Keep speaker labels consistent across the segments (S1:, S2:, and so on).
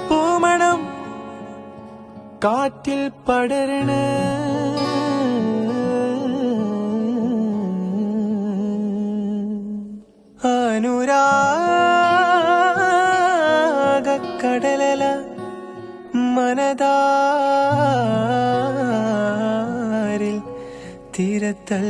S1: പൂമണം കാറ്റിൽ പടരണ അനുരാഗക്കടലല മനതാരിൽ തീരത്തൽ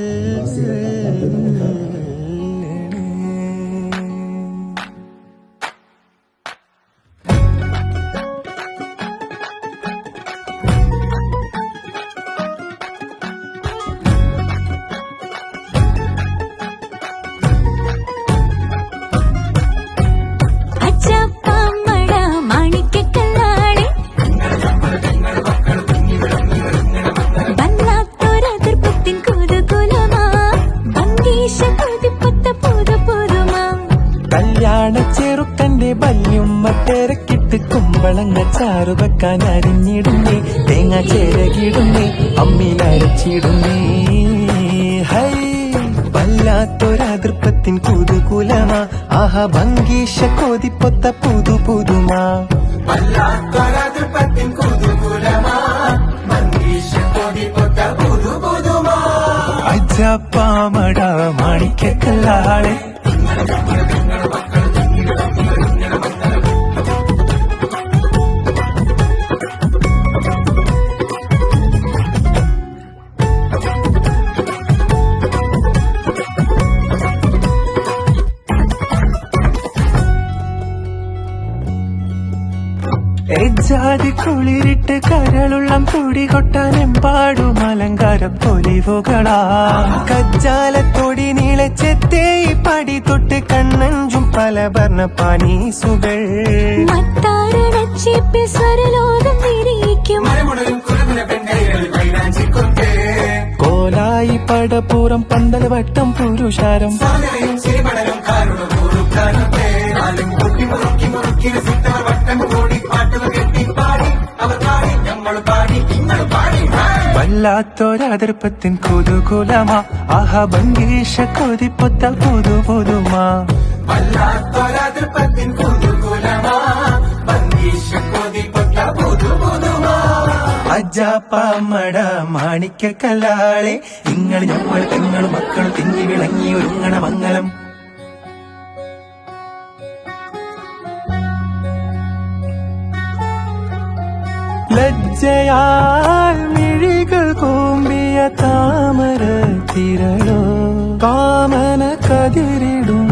S1: ചെറുക്കന്റെ ബല്യുമ്മ തിരക്കിട്ട് കുമ്പളങ്ങ ചാറു വെക്കാൻ അരിഞ്ഞിടുന്നേ, തേങ്ങ ചിരകിടുന്നേ, അമ്മിലരച്ചിടുന്നേ. ഹൈ വല്ലാത്തൊരതൃപ്പത്തിൻ കുതുകുലമാ, ആഹ ഭംഗീഷ കൊതിപ്പൊത്ത പുതു പുതുമാ. വല്ലാത്തൊരതൃപ്പത്തിൻ കുതുകുലമാ, ഭംഗീഷ കൊതിപ്പൊത്ത പുതു പുതുമാ. അജ്ജപ്പാമട മാണിക്കല്ലാളെ ജാതി കുളിരിട്ട് കരളുള്ളം തുടികൊട്ടാനെമ്പാടും അലങ്കാര പൊലിവുകളാ. കജ്ജാലത്തൊടി നീളച്ചെത്തേ പടി തൊട്ട് കണ്ണഞ്ചും പല വർണ്ണ പാനീസുകൾ. കോലായി പടപ്പൂരം പന്തൽ വട്ടം പുരുഷാരം വല്ലാത്തൊരതൃപ്പത്തിൻ കുതുകുലമാ, ആഹ ഭംഗീഷ കൊതിപ്പൊത്ത പുതു പുതുമാ. വല്ലാത്തൊരതൃപ്പത്തിൻ കുതുകുലമാ, ഭംഗീഷ കൊതിപ്പൊത്ത പുതു പുതുമാ. അജ്ജാപ്പാമട മാണിക്കല്ലാളെ നിങ്ങൾ നമ്മൾ പെങ്ങൾ മക്കൾ തിങ്ങി വിളങ്ങി ഒരുങ്ങണ മംഗലം. ലജ്ജയാൽ മിഴികൾ കൂമ്പിയ താമര തിരളോ, കാമന കതിരിടുന്നൂലോ.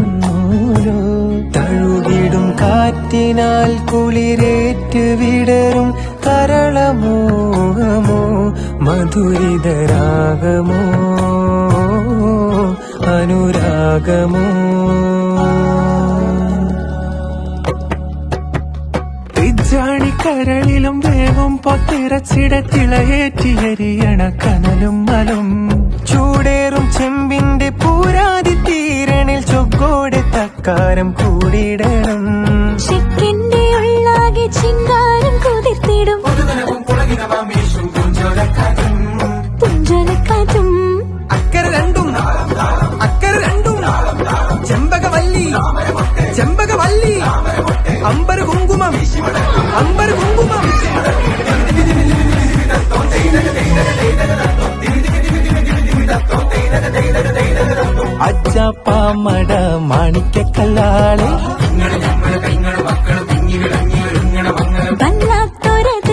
S1: തഴുകിടും കാറ്റിനാൽ കുളിരേറ്റ് വിടരും കരളമോഹമോ, മധുരിതരാഗമോ അനുരാഗമോ. കരളിലും വേവും പൊത്തിറച്ചിട തിളയേറ്റിയരിയണ കനലും മലും. ചൂടേറും ചെമ്പിന്റെ പൂരാതി തീരണിൽ ചൊഗ്ഗോടെ തക്കാരം കൂടിയിടണം.
S2: ചെക്കിന്റെ ഉള്ളാകെ ചിങ്കാരം കുതിർത്തിടും പുഞ്ചലക്കാറ്റും.
S1: അക്കര രണ്ടും ചെമ്പകവല്ലി ചെമ്പകവല്ലി. അമ്പര കുങ്കുമം അമ്പര കുങ്കുമം. അജ്ജാപ്പാമട മാണിക്കല്ലാളെ